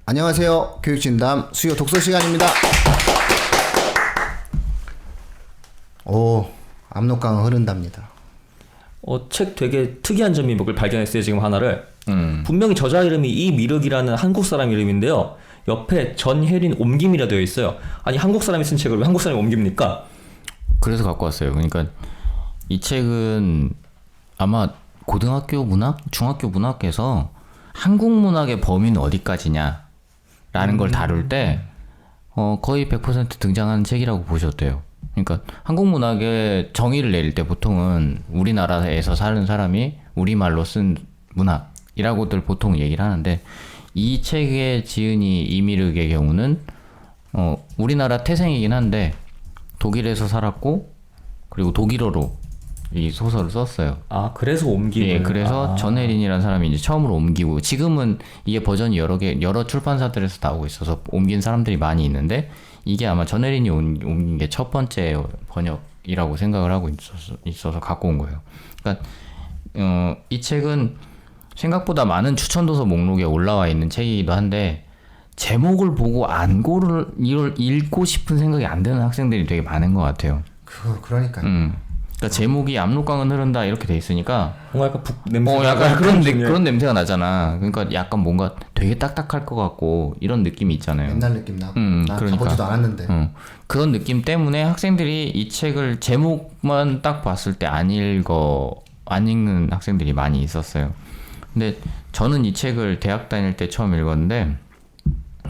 안녕하세요. 교육진담 수요 독서 시간입니다. 오, 압록강은 흐른답니다. 책 되게 특이한 점이 뭘 발견했어요. 지금 하나를. 분명히 저자 이름이 이미륵이라는 한국 사람 이름인데요. 옆에 전혜린 옮김이라 되어 있어요. 아니 한국 사람이 쓴 책을 왜 한국 사람이 옮깁니까? 그래서 갖고 왔어요. 그러니까 이 책은 아마 고등학교 문학, 중학교 문학에서 한국 문학의 범위는 어디까지냐라는 걸 다룰 때 거의 100% 등장하는 책이라고 보셔도 돼요. 그러니까 한국 문학의 정의를 내릴 때 보통은 우리나라에서 사는 사람이 우리말로 쓴 문학이라고들 보통 얘기를 하는데 이 책의 지은이 이미륵의 경우는 우리나라 태생이긴 한데 독일에서 살았고 그리고 독일어로 이 소설을 썼어요. 아 그래서 옮기고. 예, 그래서 전혜린이라는 사람이 이제 처음으로 옮기고 지금은 이게 버전이 여러 출판사들에서 나오고 있어서 옮긴 사람들이 많이 있는데 이게 아마 전혜린이 옮긴 게 첫 번째 번역이라고 생각을 하고 있어서 갖고 온 거예요. 그러니까 이 책은 생각보다 많은 추천도서 목록에 올라와 있는 책이기도 한데 제목을 보고 이걸 읽고 싶은 생각이 안 드는 학생들이 되게 많은 것 같아요. 그러니까요. 그러니까 제목이 압록강은 흐른다 이렇게 돼 있으니까 뭔가 약간 북 냄새. 약간 그런 냄새가 나잖아. 그러니까 약간 뭔가 되게 딱딱할 것 같고 이런 느낌이 있잖아요. 옛날 느낌 나고 나 그러니까. 가보지도 않았는데. 그런 느낌 때문에 학생들이 이 책을 제목만 딱 봤을 때 안 읽는 학생들이 많이 있었어요. 근데 저는 이 책을 대학 다닐 때 처음 읽었는데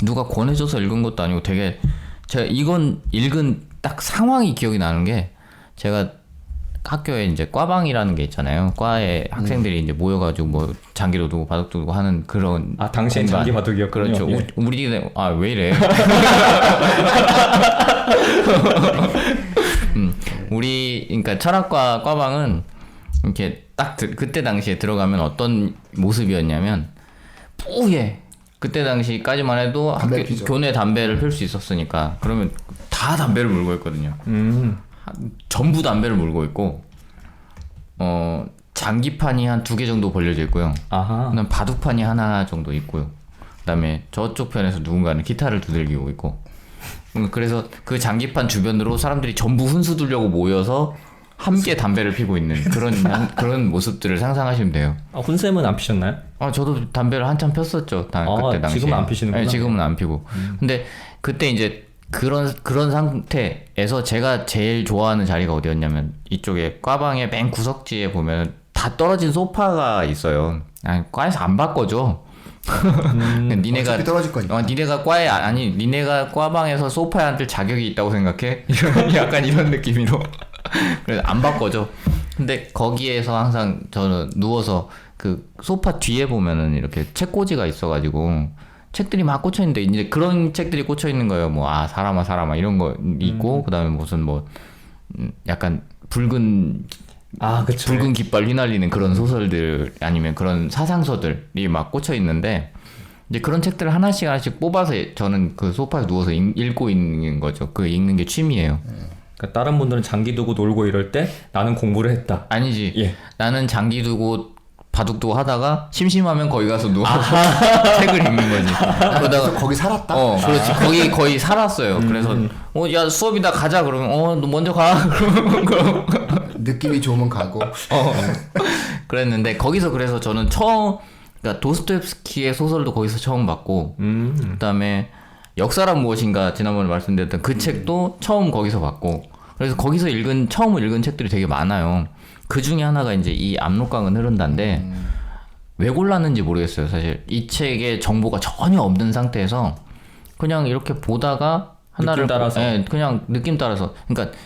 누가 권해줘서 읽은 것도 아니고 되게 제가 이건 읽은 딱 상황이 기억이 나는 게 제가 학교에 이제 과방이라는 게 있잖아요. 과에 학생들이 이제 모여가지고 뭐 장기도 두고 바둑도 두고 하는 그런. 아 당시엔 장기 바둑이었군요. 그렇죠. 예. 우리 왜 이래? 우리 그러니까 철학과 과방은 이렇게 딱 그때 당시에 들어가면 어떤 모습이었냐면 뿌예. 그때 당시까지만 해도 교내 담배를 필 수 있었으니까 그러면 다 담배를 물고 있거든요. 전부 담배를 물고 있고 장기판이 한 2개 정도 벌려져 있고요. 아하. 그다음 바둑판이 하나 정도 있고요. 그다음에 저쪽 편에서 누군가는 기타를 두들기고 있고. 그래서 그 장기판 주변으로 사람들이 전부 훈수 두려고 모여서 함께 담배를 피고 있는 그런 모습들을 상상하시면 돼요. 훈쌤은 안 피셨나요? 저도 담배를 한참 폈었죠. 그때 당시에. 지금은 안 피시는구나. 네, 지금은 안 피고. 근데 그때 이제 그런 상태에서 제가 제일 좋아하는 자리가 어디였냐면 이쪽에 과방의 맨 구석지에 보면 다 떨어진 소파가 있어요. 과에서 안 바꿔줘. 니네가 떨어질 거니까. 니네가 니네가 과방에서 소파에 앉을 자격이 있다고 생각해? 약간 이런 느낌으로. 그래서 안 바꿔줘. 근데 거기에서 항상 저는 누워서 그 소파 뒤에 보면은 이렇게 책꽂이가 있어가지고 책들이 막 꽂혀 있는데 이제 그런 책들이 꽂혀 있는 거예요. 뭐 사람아 이런 거 있고 그다음에 무슨 뭐 약간 붉은 깃발 휘날리는 그런 소설들 아니면 그런 사상서들이 막 꽂혀 있는데 이제 그런 책들을 하나씩 뽑아서 저는 그 소파에 누워서 읽고 있는 거죠. 그 읽는 게 취미예요. 그러니까 다른 분들은 장기 두고 놀고 이럴 때 나는 공부를 했다. 아니지. 예. 나는 장기 두고 바둑 두고 하다가 심심하면 거기 가서 누워서 책을 읽는 거지. 그러다가 거기 살았다. 그렇지. 거기 살았어요. 그래서 야 수업이다 가자 그러면 너 먼저 가. 그럼 느낌이 좋으면 가고. 그랬는데 거기서 그래서 저는 그러니까 도스토옙스키의 소설도 거기서 처음 봤고 그다음에 역사란 무엇인가 지난번에 말씀드렸던 그 책도 처음 거기서 봤고 그래서 거기서 처음 읽은 책들이 되게 많아요. 그 중에 하나가 이제 이 압록강은 흐른다인데 왜 골랐는지 모르겠어요. 사실 이 책에 정보가 전혀 없는 상태에서 그냥 이렇게 보다가 하나를 그냥 느낌 따라서 그러니까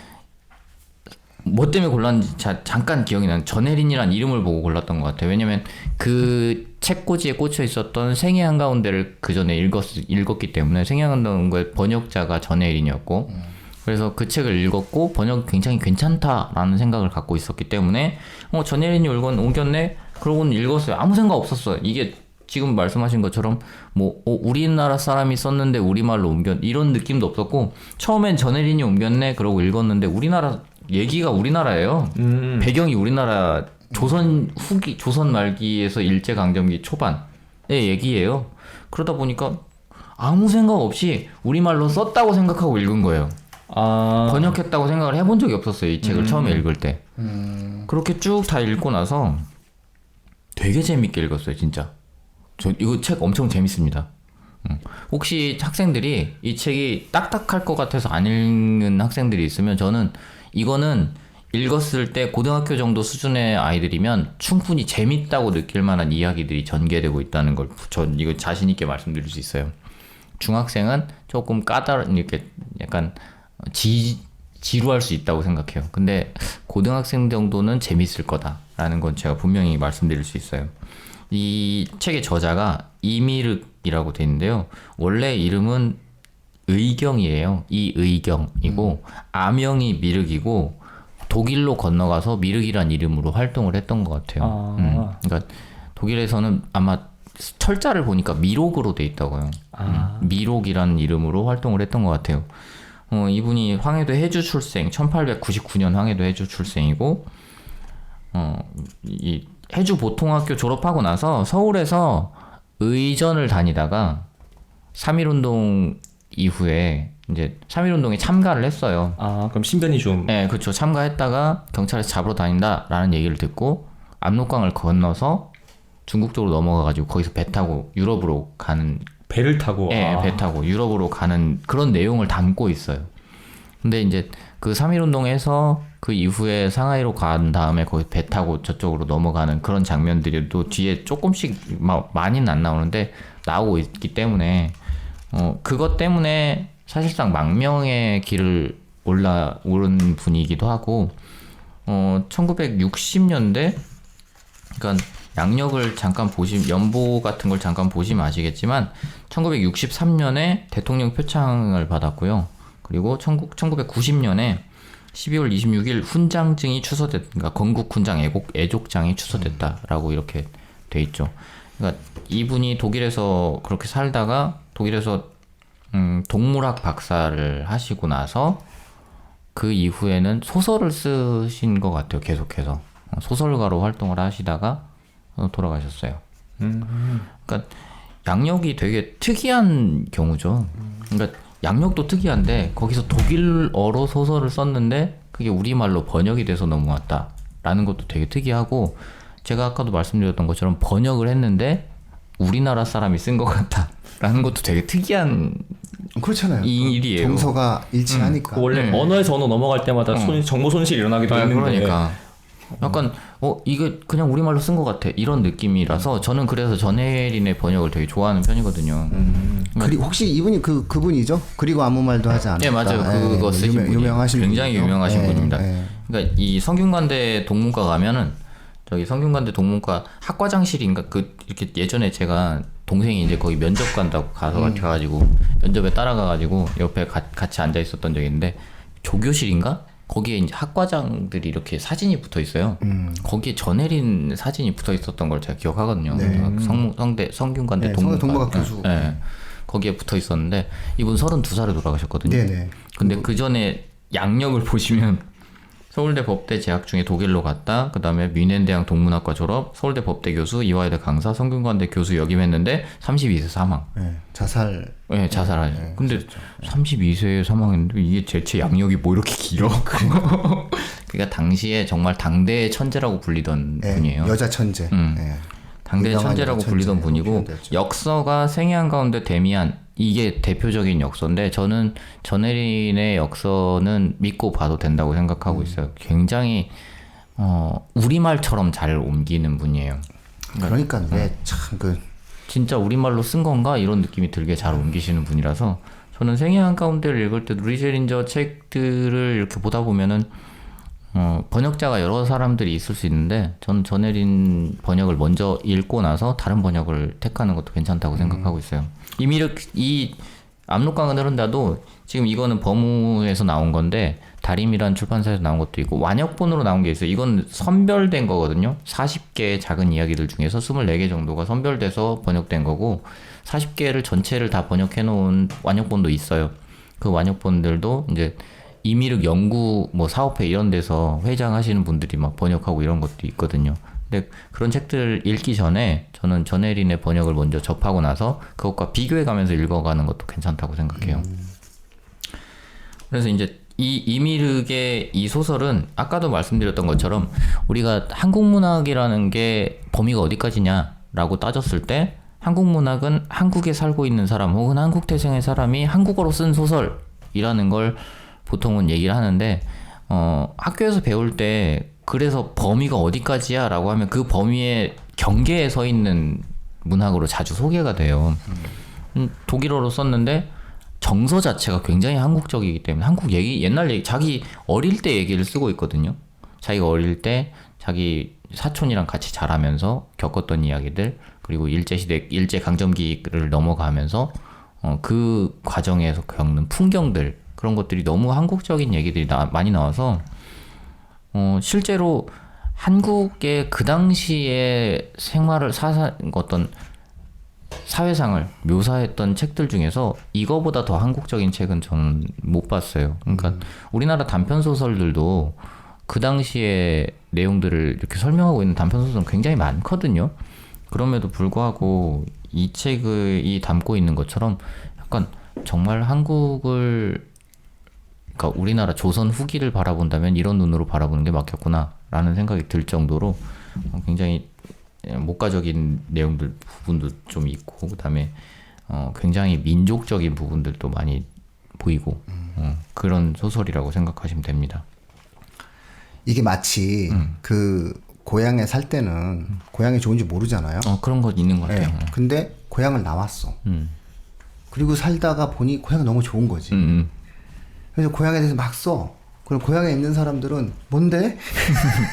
뭐 때문에 골랐는지 잠깐 기억이 나는 전혜린이라는 이름을 보고 골랐던 것 같아요. 왜냐면 그 책꽂이에 꽂혀 있었던 생애 한가운데를 그 전에 읽었기 때문에 생애 한가운데 번역자가 전혜린이었고 그래서 그 책을 읽었고 번역이 굉장히 괜찮다라는 생각을 갖고 있었기 때문에 전혜린이 옮겼네? 그러고는 읽었어요. 아무 생각 없었어요. 이게 지금 말씀하신 것처럼 뭐 우리나라 사람이 썼는데 우리말로 이런 느낌도 없었고 처음엔 전혜린이 옮겼네? 그러고 읽었는데 얘기가 우리나라예요. 배경이 우리나라 조선 말기에서 일제강점기 초반의 얘기예요. 그러다 보니까 아무 생각 없이 우리말로 썼다고 생각하고 읽은 거예요. 번역했다고 생각을 해본 적이 없었어요. 이 책을 처음에 읽을 때. 그렇게 쭉 다 읽고 나서 되게 재밌게 읽었어요. 진짜. 저 이거 책 엄청 재밌습니다. 혹시 학생들이 이 책이 딱딱할 것 같아서 안 읽는 학생들이 있으면 저는 이거는 읽었을 때 고등학교 정도 수준의 아이들이면 충분히 재밌다고 느낄 만한 이야기들이 전개되고 있다는 걸 전 이거 자신 있게 말씀드릴 수 있어요. 중학생은 조금 이렇게 약간 지루할 수 있다고 생각해요. 근데 고등학생 정도는 재밌을 거다라는 건 제가 분명히 말씀드릴 수 있어요. 이 책의 저자가 이미륵이라고 돼 있는데요. 원래 이름은 의경이에요. 이의경이고 아명이 미륵이고 독일로 건너가서 미륵이란 이름으로 활동을 했던 것 같아요. 그러니까 독일에서는 아마 철자를 보니까 미록으로 돼 있다고요. 미록이라는 이름으로 활동을 했던 것 같아요. 이분이 황해도 해주 출생, 1899년 황해도 해주 출생이고 이 해주 보통학교 졸업하고 나서 서울에서 의전을 다니다가 3.1운동 이후에 이제 3.1운동에 참가를 했어요. 그럼 신변이 좀. 네, 그렇죠. 참가했다가 경찰에서 잡으러 다닌다라는 얘기를 듣고 압록강을 건너서 중국 쪽으로 넘어가가지고 거기서 배 타고 유럽으로 가는. 배를 타고. 네, 배 타고 유럽으로 가는 그런 내용을 담고 있어요. 근데 이제 그 3.1운동에서 그 이후에 상하이로 간 다음에 거기 배 타고 저쪽으로 넘어가는 그런 장면들이 또 뒤에 조금씩 많이는 안 나오는데 나오고 있기 때문에 그것 때문에 사실상 망명의 길을 오른 분이기도 하고 1960년대 그러니까 양력을 잠깐 연보 같은 걸 잠깐 보시면 아시겠지만 1963년에 대통령 표창을 받았고요. 그리고 1990년에 12월 26일 훈장증이 그러니까 건국 훈장 애족장이 추서됐다라고 이렇게 돼 있죠. 그러니까 이분이 독일에서 그렇게 살다가 독일에서 동물학 박사를 하시고 나서 그 이후에는 소설을 쓰신 것 같아요. 계속해서 소설가로 활동을 하시다가 돌아가셨어요. 그러니까 양력이 되게 특이한 경우죠. 그러니까 양력도 특이한데 거기서 독일어로 소설을 썼는데 그게 우리말로 번역이 돼서 넘어왔다라는 것도 되게 특이하고 제가 아까도 말씀드렸던 것처럼 번역을 했는데 우리나라 사람이 쓴 것 같다라는 것도 되게 특이한 그렇잖아요. 일이에요. 정서가 일치하니까. 원래 언어에서 언어 넘어갈 때마다 정보 손실이 일어나기도 했는데. 그러니까 약간 이게 그냥 우리말로 쓴 것 같아 이런 느낌이라서 저는 그래서 전혜린의 번역을 되게 좋아하는 편이거든요. 그리고 혹시 이분이 그분이죠? 그리고 아무 말도 하지 않았다. 네, 맞아요. 그거 쓰신 분이 유명하신 굉장히 분이죠? 유명하신 분입니다. 그러니까 이 성균관대 동문과 가면은 저기 성균관대 동문과 학과장실인가 이렇게 예전에 제가 동생이 이제 거기 면접 간다고 가가지고 면접에 따라가가지고 옆에 같이 앉아 있었던 적이 있는데 조교실인가? 거기에 이제 학과장들이 이렇게 사진이 붙어 있어요. 거기에 전혜린 사진이 붙어 있었던 걸 제가 기억하거든요. 네. 성균관대 동문과 교수. 네. 거기에 붙어 있었는데 이분 32살에 돌아가셨거든요. 네네. 근데 그 전에 양력을 보시면 서울대 법대 재학 중에 독일로 갔다. 그 다음에 뮌헨대학 동문학과 졸업, 서울대 법대 교수, 이화여대 강사, 성균관대 교수 역임했는데 32세 사망. 네, 자살. 네, 자살하죠. 근데 그렇죠. 32세에 사망했는데 이게 대체 양력이 뭐 이렇게 길어? 그러니까 당시에 정말 당대의 천재라고 불리던 분이에요. 여자 천재. 네. 당대의 천재라고 불리던 분이고 표현됐죠. 역서가 생애한 가운데 데미안 이게 대표적인 역서인데 저는 전혜린의 역서는 믿고 봐도 된다고 생각하고 있어요. 굉장히 우리말처럼 잘 옮기는 분이에요. 그러니까 참 진짜 우리말로 쓴 건가 이런 느낌이 들게 잘 옮기시는 분이라서 저는 생애한 가운데를 읽을 때 루리제린저 책들을 이렇게 보다 보면은 번역자가 여러 사람들이 있을 수 있는데 저는 전혜린 번역을 먼저 읽고 나서 다른 번역을 택하는 것도 괜찮다고 생각하고 있어요. 이 압록강은 흐른다도 지금 이거는 범우에서 나온 건데 다림이란 출판사에서 나온 것도 있고 완역본으로 나온 게 있어요. 이건 선별된 거거든요. 40개의 작은 이야기들 중에서 24개 정도가 선별돼서 번역된 거고 40개를 전체를 다 번역해 놓은 완역본도 있어요. 그 완역본들도 이제 이미륵 연구 사업회 이런 데서 회장하시는 분들이 막 번역하고 이런 것도 있거든요. 근데 그런 책들 읽기 전에 저는 전혜린의 번역을 먼저 접하고 나서 그것과 비교해가면서 읽어가는 것도 괜찮다고 생각해요. 그래서 이제 이 이미륵의 이 소설은 아까도 말씀드렸던 것처럼 우리가 한국 문학이라는 게 범위가 어디까지냐라고 따졌을 때 한국 문학은 한국에 살고 있는 사람 혹은 한국 태생의 사람이 한국어로 쓴 소설이라는 걸 보통은 얘기를 하는데 학교에서 배울 때 그래서 범위가 어디까지야 라고 하면 그 범위의 경계에 서 있는 문학으로 자주 소개가 돼요. 독일어로 썼는데 정서 자체가 굉장히 한국적이기 때문에 한국 얘기, 옛날 얘기, 자기 어릴 때 얘기를 쓰고 있거든요. 자기가 어릴 때 자기 사촌이랑 같이 자라면서 겪었던 이야기들, 그리고 일제시대, 일제강점기를 넘어가면서 그 과정에서 겪는 풍경들, 그런 것들이 너무 한국적인 얘기들이 많이 나와서 실제로 한국의 그 당시의 생활을 어떤 사회상을 묘사했던 책들 중에서 이거보다 더 한국적인 책은 저는 못 봤어요. 그러니까 우리나라 단편 소설들도 그 당시의 내용들을 이렇게 설명하고 있는 단편 소설은 굉장히 많거든요. 그럼에도 불구하고 이 책이 담고 있는 것처럼 약간 정말 한국을, 그러니까 우리나라 조선 후기를 바라본다면 이런 눈으로 바라보는 게 맞겠구나라는 생각이 들 정도로 굉장히 목가적인 내용들 부분도 좀 있고, 그다음에 굉장히 민족적인 부분들도 많이 보이고 그런 소설이라고 생각하시면 됩니다. 이게 마치 그 고향에 살 때는 고향이 좋은지 모르잖아요. 그런 거 있는 것 같아요. 네. 근데 고향을 나왔어. 그리고 살다가 보니 고향이 너무 좋은 거지. 그래서 고향에 대해서 막 써. 그럼 고향에 있는 사람들은 뭔데?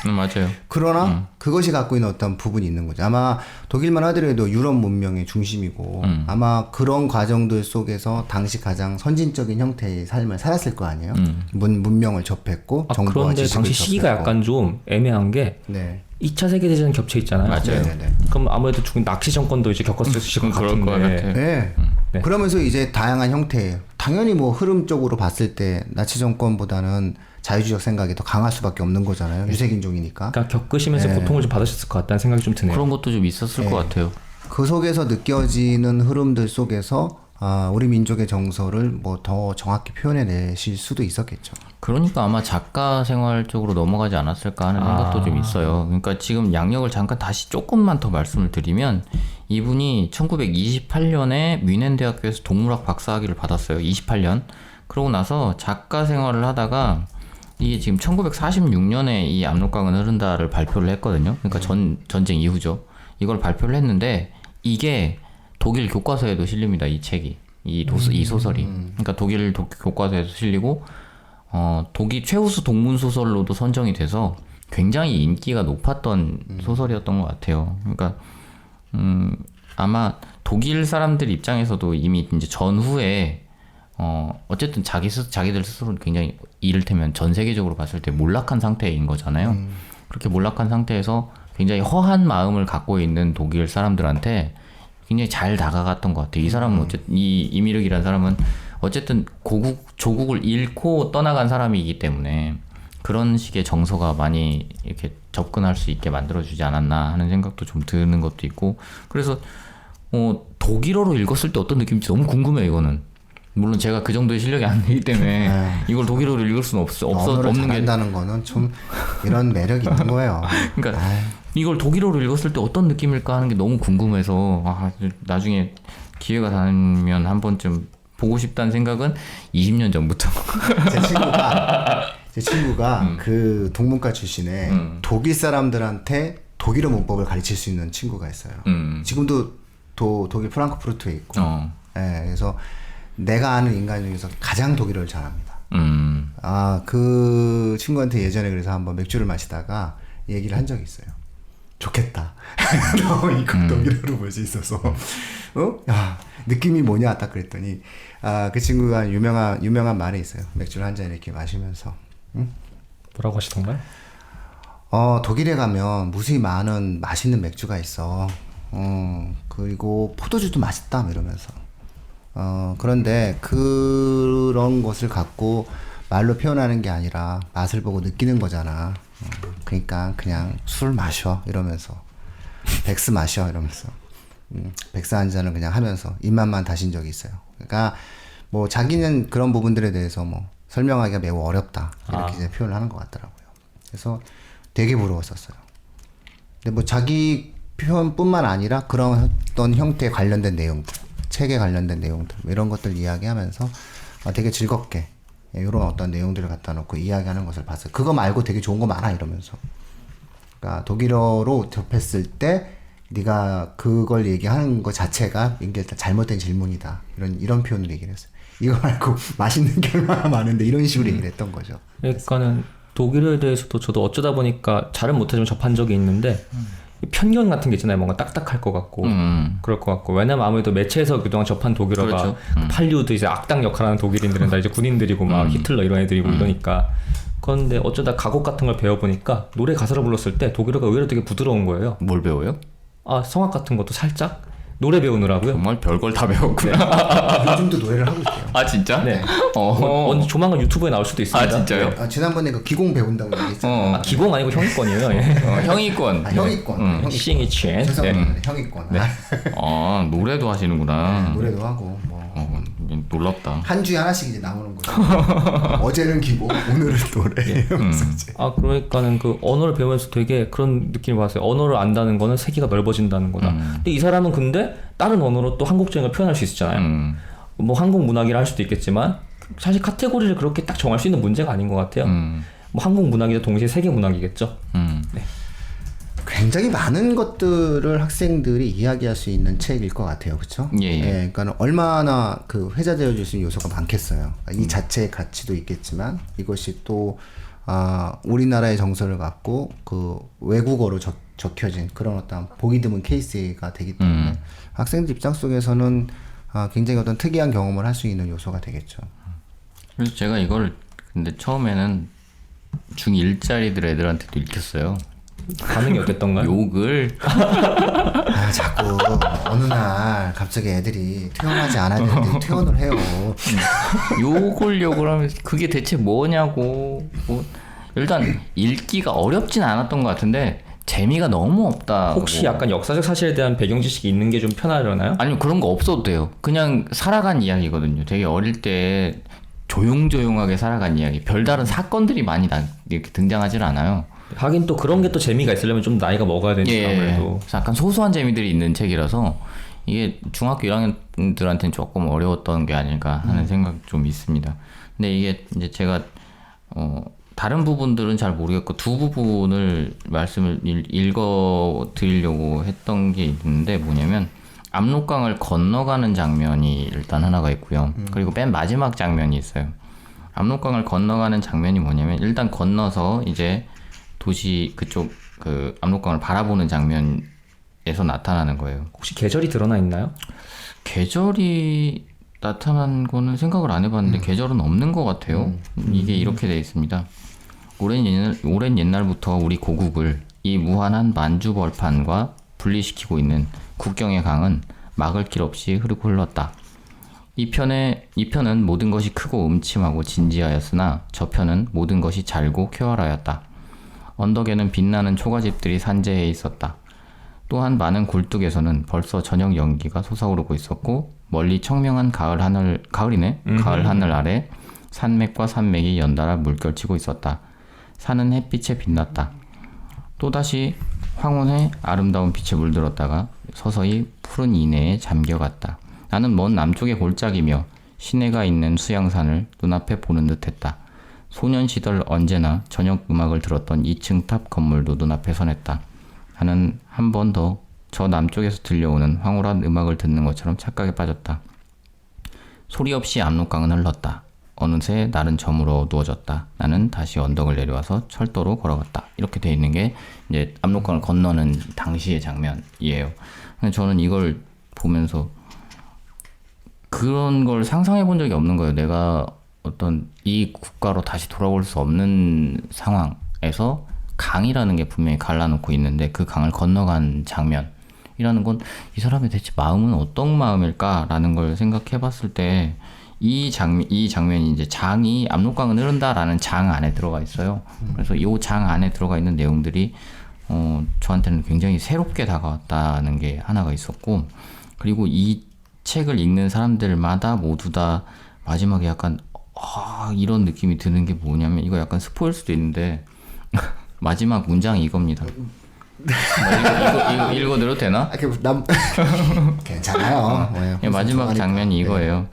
맞아요. 그러나 그것이 갖고 있는 어떤 부분이 있는 거죠. 아마 독일만 하더라도 유럽 문명의 중심이고 아마 그런 과정들 속에서 당시 가장 선진적인 형태의 삶을 살았을 거 아니에요. 문명을 접했고 정보와 그런데 지식을 당시 시기가 접했고. 약간 좀 애매한 게 네. 2차 세계대전 겹쳐 있잖아요. 맞아요. 네네네. 그럼 아무래도 죽은 낚시 정권도 이제 겪었을 것 그럴 것 같은데. 같아요. 네. 네. 그러면서 이제 다양한 형태, 당연히 뭐 흐름적으로 봤을 때 나치 정권보다는 자유주의적 생각이 더 강할 수밖에 없는 거잖아요. 유색인종이니까. 그러니까 겪으시면서 고통을 좀 받으셨을 것 같다는 생각이 좀 드네요. 그런 것도 좀 있었을 것 같아요. 그 속에서 느껴지는 흐름들 속에서 우리 민족의 정서를 뭐 더 정확히 표현해 내실 수도 있었겠죠. 그러니까 아마 작가 생활 쪽으로 넘어가지 않았을까 하는 생각도 좀 있어요. 그러니까 지금 양력을 잠깐 다시 조금만 더 말씀을 드리면 이분이 1928년에 뮌헨 대학교에서 동물학 박사학위를 받았어요. 28년. 그러고 나서 작가 생활을 하다가 이게 지금 1946년에 이 압록강은 흐른다를 발표를 했거든요. 그러니까 전쟁 이후죠. 이걸 발표를 했는데 이게 독일 교과서에도 실립니다. 이 책이. 이 소설이. 그러니까 독일 교과서에도 실리고 독일 최우수 동문 소설로도 선정이 돼서 굉장히 인기가 높았던 소설이었던 것 같아요. 그러니까 아마 독일 사람들 입장에서도 이미 이제 전후에 어쨌든 자기들 스스로는 굉장히 이를테면 전 세계적으로 봤을 때 몰락한 상태인 거잖아요. 그렇게 몰락한 상태에서 굉장히 허한 마음을 갖고 있는 독일 사람들한테 굉장히 잘 다가갔던 것 같아요. 이 사람은 어쨌든 이 이미륵이라는 사람은 어쨌든 조국을 잃고 떠나간 사람이기 때문에 그런 식의 정서가 많이 이렇게 접근할 수 있게 만들어주지 않았나 하는 생각도 좀 드는 것도 있고, 그래서 독일어로 읽었을 때 어떤 느낌인지 너무 궁금해요. 이거는 물론 제가 그 정도의 실력이 안 되기 때문에 이걸 독일어로 읽을 수는 언어를 없는 게, 잘한다는 거는 좀 이런 매력이 있는 거예요. 그러니까 이걸 독일어로 읽었을 때 어떤 느낌일까 하는 게 너무 궁금해서 나중에 기회가 닿으면 한 번쯤 보고 싶다는 생각은 20년 전부터. 제 친구가 그 동문과 출신에 독일 사람들한테 독일어 문법을 가르칠 수 있는 친구가 있어요. 지금도 독일 프랑크푸르트에 있고. 네, 그래서 내가 아는 인간 중에서 가장 독일어를 잘합니다. 그 친구한테 예전에 그래서 한번 맥주를 마시다가 얘기를 한 적이 있어요. 좋겠다. 너 이거 독일어로 볼 수 있어서. 야, 느낌이 뭐냐? 딱 그랬더니, 그 친구가 유명한 말이 있어요. 맥주를 한 잔 이렇게 마시면서. 응? 뭐라고 하시던가요? 독일에 가면 무수히 많은 맛있는 맥주가 있어. 그리고 포도주도 맛있다. 이러면서. 그런데 그런 것을 갖고 말로 표현하는 게 아니라 맛을 보고 느끼는 거잖아. 그러니까 그냥 술 마셔 이러면서 백스 마셔 이러면서 백스 한 잔을 그냥 하면서 입맛만 다신 적이 있어요. 그러니까 뭐 자기는 그런 부분들에 대해서 뭐 설명하기가 매우 어렵다 이렇게 이제 표현을 하는 것 같더라고요. 그래서 되게 부러웠었어요. 근데 뭐 자기 표현뿐만 아니라 그런 어떤 형태에 관련된 내용들, 책에 관련된 내용들 뭐 이런 것들 이야기하면서 되게 즐겁게 이런 어떤 내용들을 갖다 놓고 이야기하는 것을 봤어요. 그거 말고 되게 좋은 거 많아 이러면서. 그러니까 독일어로 접했을 때 네가 그걸 얘기하는 것 자체가 이게 잘못된 질문이다. 이런 표현을 얘기를 했어요. 이거 말고 맛있는 게 얼마나 많은데 이런 식으로 얘기를 했던 거죠. 그러니까는 독일어에 대해서도 저도 어쩌다 보니까 잘은 못하지만 접한 적이 있는데 편견 같은 게 있잖아요. 뭔가 딱딱할 것 같고 그럴 것 같고. 왜냐면 아무래도 매체에서 그동안 접한 독일어가 그렇죠. 팔리우드 이제 악당 역할하는 독일인들은 다 이제 군인들이고 막 히틀러 이런 애들이고 이러니까. 그런데 어쩌다 가곡 같은 걸 배워보니까 노래 가사를 불렀을 때 독일어가 의외로 되게 부드러운 거예요. 뭘 배워요? 성악 같은 것도 살짝 노래 배우느라고요. 정말 별걸 다 배웠구나. 요즘도 노래를 하고 있대요. 아 진짜? 네. 언제 조만간 유튜브에 나올 수도 있습니다. 아 진짜요? 네. 지난번에 그 기공 배운다고 얘기했잖아요. 기공 아니고 형이권이에요. 예. 형이권. 형이권. 싱이첸. 죄송합니다. 형이권. 노래도 하시는구나. 노래도 하고 뭐. 놀랍다. 한 주에 하나씩 이제 나오는 거죠. 어제는 기본, 오늘은 노래. 이러면서 이제. 그러니까는 그 언어를 배우면서 되게 그런 느낌을 받았어요. 언어를 안다는 거는 세계가 넓어진다는 거다. 근데 이 사람은 근데 다른 언어로 또 한국적인 걸 표현할 수 있잖아요. 뭐 한국 문학이라 할 수도 있겠지만 사실 카테고리를 그렇게 딱 정할 수 있는 문제가 아닌 것 같아요. 뭐 한국 문학이자 동시에 세계 문학이겠죠. 네. 굉장히 많은 것들을 학생들이 이야기할 수 있는 책일 것 같아요, 그렇죠? 예. 그러니까 얼마나 그 회자되어 줄 수 있는 요소가 많겠어요. 이 자체의 가치도 있겠지만 이것이 또 우리나라의 정서를 갖고 그 외국어로 적혀진 그런 어떤 보기 드문 케이스가 되기 때문에 학생들 입장 속에서는 굉장히 어떤 특이한 경험을 할 수 있는 요소가 되겠죠. 그래서 제가 이걸 근데 처음에는 중1짜리들 애들한테도 읽혔어요. 반응이 어땠던가요? 욕을 자꾸 어느 날 갑자기 애들이 퇴원하지 않아야 되는데 퇴원을 해요. 욕을 하면 그게 대체 뭐냐고. 일단 읽기가 어렵진 않았던 것 같은데 재미가 너무 없다. 혹시 약간 역사적 사실에 대한 배경 지식이 있는 게 좀 편하려나요? 아니요, 그런 거 없어도 돼요. 그냥 살아간 이야기거든요. 되게 어릴 때 조용조용하게 살아간 이야기. 별다른 사건들이 많이 이렇게 등장하질 않아요. 하긴 또 그런 게 또 재미가 있으려면 좀 나이가 먹어야 되니까 아무래도. 약간 소소한 재미들이 있는 책이라서 이게 중학교 1학년들한테는 조금 어려웠던 게 아닐까 하는 생각이 좀 있습니다. 근데 이게 이제 제가 다른 부분들은 잘 모르겠고 두 부분을 말씀을 읽어 드리려고 했던 게 있는데 뭐냐면 압록강을 건너가는 장면이 일단 하나가 있고요. 그리고 맨 마지막 장면이 있어요. 압록강을 건너가는 장면이 뭐냐면 일단 건너서 이제 도시 그쪽 그 압록강을 바라보는 장면에서 나타나는 거예요. 혹시 계절이 드러나 있나요? 계절이 나타난 거는 생각을 안 해봤는데 계절은 없는 것 같아요. 이게 이렇게 되어 있습니다. 오랜 옛날부터 우리 고국을 이 무한한 만주벌판과 분리시키고 있는 국경의 강은 막을 길 없이 흐르고 흘렀다. 이 편은 모든 것이 크고 음침하고 진지하였으나 저편은 모든 것이 잘고 쾌활하였다. 언덕에는 빛나는 초가집들이 산재해 있었다. 또한 많은 굴뚝에서는 벌써 저녁 연기가 솟아오르고 있었고 멀리 청명한 가을 하늘 아래 산맥과 산맥이 연달아 물결치고 있었다. 산은 햇빛에 빛났다. 또다시 황혼의 아름다운 빛에 물들었다가 서서히 푸른 이내에 잠겨갔다. 나는 먼 남쪽의 골짜기며 시내가 있는 수양산을 눈앞에 보는 듯했다. 소년 시절 언제나 저녁 음악을 들었던 2층 탑 건물도 눈앞에 선했다. 나는 한 번 더 저 남쪽에서 들려오는 황홀한 음악을 듣는 것처럼 착각에 빠졌다. 소리 없이 압록강은 흘렀다. 어느새 날은 저물어 누워졌다. 나는 다시 언덕을 내려와서 철도로 걸어갔다. 이렇게 돼 있는 게 이제 압록강을 건너는 당시의 장면이에요. 근데 저는 이걸 보면서 그런 걸 상상해 본 적이 없는 거예요. 내가 어떤 이 국가로 다시 돌아올 수 없는 상황에서 강이라는 게 분명히 갈라놓고 있는데 그 강을 건너간 장면이라는 건 이 사람의 대체 마음은 어떤 마음일까라는 걸 생각해 봤을 때 이 장면이 이제 장이 압록강은 흐른다라는 장 안에 들어가 있어요. 그래서 이 장 안에 들어가 있는 내용들이 저한테는 굉장히 새롭게 다가왔다는 게 하나가 있었고, 그리고 이 책을 읽는 사람들마다 모두 다 마지막에 약간 이런 느낌이 드는 게 뭐냐면, 이거 약간 스포일 수도 있는데 마지막 문장이 이겁니다. 이거 읽어드려도 되나? 괜찮아요. 마지막 장면이 이거예요.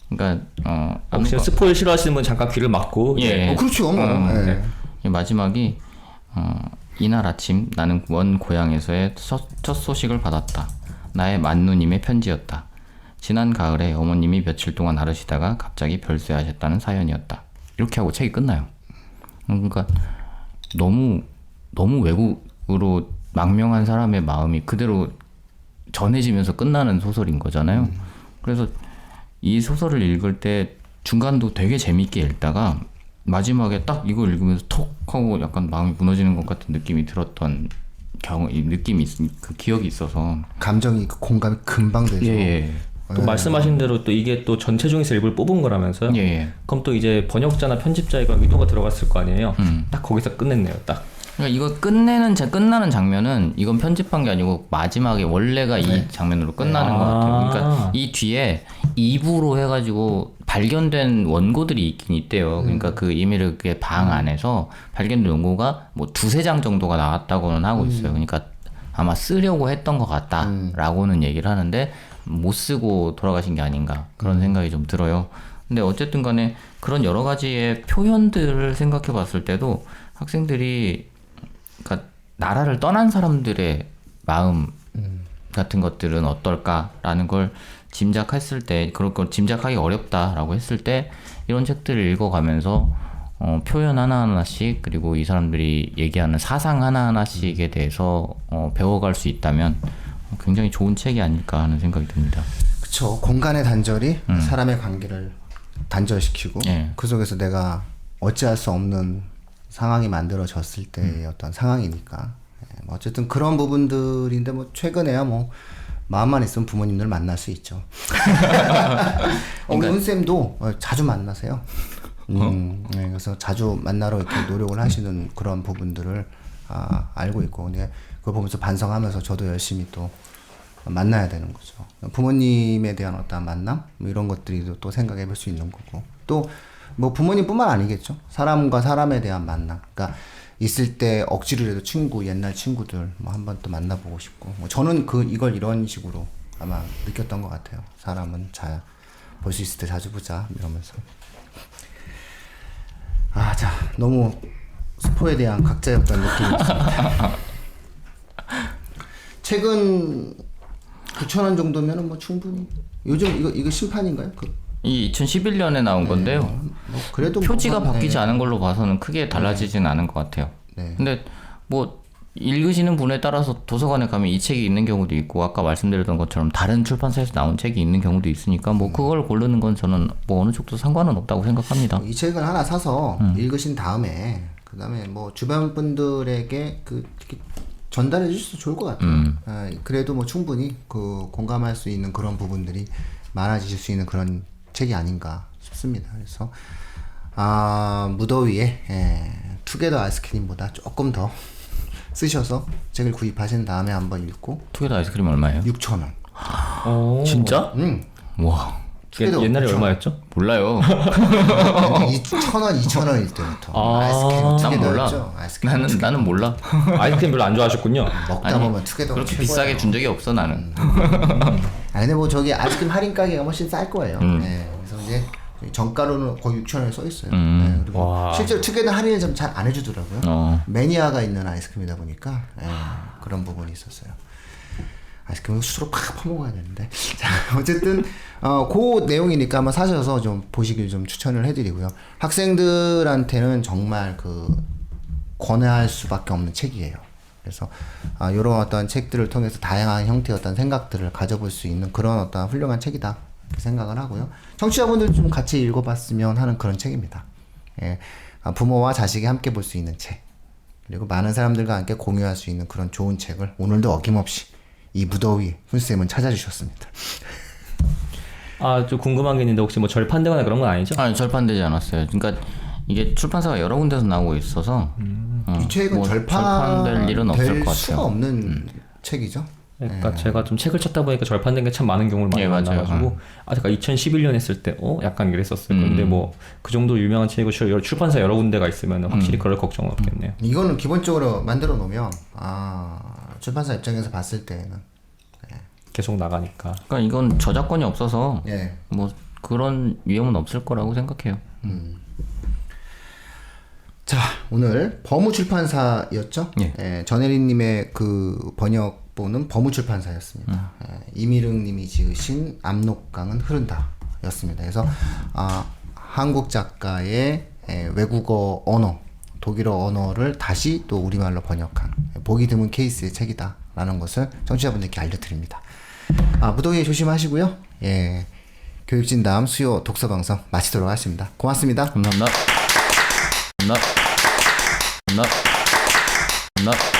그러니까 혹시 스포일 싫어하시는 분 잠깐 귀를 막고 예. 그렇죠. 네. 마지막이 이날 아침 나는 먼 고향에서의 첫 소식을 받았다. 나의 만누님의 편지였다. 지난 가을에 어머님이 며칠 동안 나르시다가 갑자기 별세하셨다는 사연이었다. 이렇게 하고 책이 끝나요. 그러니까 너무 외국으로 망명한 사람의 마음이 그대로 전해지면서 끝나는 소설인 거잖아요. 그래서 이 소설을 읽을 때 중간도 되게 재밌게 읽다가 마지막에 딱 이거 읽으면서 톡 하고 약간 마음이 무너지는 것 같은 느낌이 들었던 그 기억이 있어서 감정이 공감이 금방 되죠. 예. 또 말씀하신 대로 또 이게 또 전체 중에서 일부를 뽑은 거라면서요? 예. 그럼 또 이제 번역자나 편집자의 그런 의도가 들어갔을 거 아니에요? 딱 거기서 끝냈네요, 딱. 그러니까 이거 끝나는 장면은 이건 편집한 게 아니고 마지막에 원래가 이 장면으로 끝나는 것 같아요. 그러니까 이 뒤에 2부로 해가지고 발견된 원고들이 있긴 있대요. 그러니까 그 이미르의 방 안에서 발견된 원고가 뭐 2-3장 정도가 나왔다고는 하고 있어요. 그러니까 아마 쓰려고 했던 것 같다라고는 얘기를 하는데 못 쓰고 돌아가신 게 아닌가 그런 생각이 좀 들어요. 근데 어쨌든 간에 그런 여러 가지의 표현들을 생각해 봤을 때도 학생들이 그러니까 나라를 떠난 사람들의 마음 같은 것들은 어떨까라는 걸 짐작했을 때, 그런 걸 짐작하기 어렵다라고 했을 때 이런 책들을 읽어가면서 표현 하나하나씩, 그리고 이 사람들이 얘기하는 사상 하나하나씩에 대해서 배워갈 수 있다면 굉장히 좋은 책이 아닐까 하는 생각이 듭니다. 그렇죠. 공간의 단절이 사람의 관계를 단절시키고 그 속에서 내가 어찌할 수 없는 상황이 만들어졌을 때의 어떤 상황이니까 어쨌든 그런 부분들인데 뭐 최근에야 뭐 마음만 있으면 부모님들 만날 수 있죠. 우리 은쌤도 자주 만나세요. 네, 그래서 자주 만나러 이렇게 노력을 하시는 그런 부분들을 알고 있고, 근데 그걸 보면서 반성하면서 저도 열심히 또 만나야 되는 거죠. 부모님에 대한 어떤 만남 뭐 이런 것들이 또 생각해 볼 수 있는 거고, 또 뭐 부모님뿐만 아니겠죠. 사람과 사람에 대한 만남. 그러니까 있을 때 억지로라도 친구, 옛날 친구들 뭐 한번 또 만나보고 싶고, 뭐 저는 이걸 이런 식으로 아마 느꼈던 것 같아요. 사람은 잘 볼 수 있을 때 자주 보자 이러면서. 자, 너무 스포에 대한 각자의 어떤 느낌이 있습니다. 책은 9,000원 정도면은 뭐 충분히. 요즘 이거 심판인가요? 이 2011년에 나온 건데요. 뭐 그래도 표지가 바뀌지 않은 걸로 봐서는 크게 달라지진 않은 것 같아요. 근데 뭐 읽으시는 분에 따라서 도서관에 가면 이 책이 있는 경우도 있고, 아까 말씀드렸던 것처럼 다른 출판사에서 나온 책이 있는 경우도 있으니까 뭐 그걸 고르는 건 저는 뭐 어느 쪽도 상관은 없다고 생각합니다. 이 책을 하나 사서 읽으신 다음에 그다음에 뭐 주변 분들에게 이렇게 전달해 주셔도 좋을 것 같아요. 그래도 뭐 충분히 그 공감할 수 있는 그런 부분들이 많아지실 수 있는 그런 책이 아닌가 싶습니다. 그래서 무더위에 투게더 아이스크림보다 조금 더 쓰셔서 책을 구입하신 다음에 한번 읽고. 투게더 아이스크림 얼마예요? 6,000원. 진짜? 와. 옛날에 얼마였죠? 몰라요. 1,000원, 2,000원일 때부터 아이스크림 투게더였죠. 나는 몰라. 아이스크림 별로 안 좋아하셨군요. 먹다 보면 투게더가 그렇게 최고예요. 비싸게 준 적이 없어 나는. 근데 뭐 저기 아이스크림 할인 가게가 훨씬 쌀 거예요. 그래서 이제 정가로는 거의 6,000원에 써 있어요. 그리고 실제로 투게더 할인을 좀 잘 안 해주더라고요. 매니아가 있는 아이스크림이다 보니까 그런 부분이 있었어요. 아이스크림을 스스로 팍 퍼먹어야 되는데. 자, 어쨌든 그 내용이니까 한번 사셔서 좀 보시길 좀 추천을 해드리고요. 학생들한테는 정말 권할 수밖에 없는 책이에요. 그래서 이런 어떤 책들을 통해서 다양한 형태의 어떤 생각들을 가져볼 수 있는 그런 어떤 훌륭한 책이다 이렇게 생각을 하고요. 청취자분들 좀 같이 읽어봤으면 하는 그런 책입니다. 부모와 자식이 함께 볼 수 있는 책, 그리고 많은 사람들과 함께 공유할 수 있는 그런 좋은 책을 오늘도 어김없이 이 무더위 훈쌤은 찾아주셨습니다. 좀 궁금한 게 있는데 혹시 뭐 절판되거나 그런 건 아니죠? 아니 절판되지 않았어요. 그러니까 이게 출판사가 여러 군데서 나오고 있어서 이 책은 뭐 절판될 일은 없을 것 수가 같아요. 없는 책이죠. 그러니까 제가 좀 책을 찾다 보니까 절판된 게 참 많은 경우를 많이 예, 맞아요. 만나가지고 제가 2011년 했을 때 약간 이랬었어요. 근데 뭐 그 정도 유명한 책이고 출판사 여러 군데가 있으면 확실히 그럴 걱정은 없겠네요. 이거는 기본적으로 만들어 놓으면 출판사 입장에서 봤을 때는 계속 나가니까. 그러니까 이건 저작권이 없어서 예. 뭐 그런 위험은 없을 거라고 생각해요. 자, 오늘 범우출판사였죠? 예. 전혜린님의 그 번역본은 범우출판사였습니다. 이미릉님이 지으신 압록강은 흐른다였습니다. 그래서 한국 작가의 외국어 언어, 독일어 언어를 다시 또 우리말로 번역한 보기 드문 케이스의 책이다라는 것을 청취자분들께 알려드립니다. 무더위 조심하시고요. 예, 교육진담 수요 독서방송 마치도록 하겠습니다. 고맙습니다. 감사합니다. 감사합니다. 감사합니다. 감사합니다.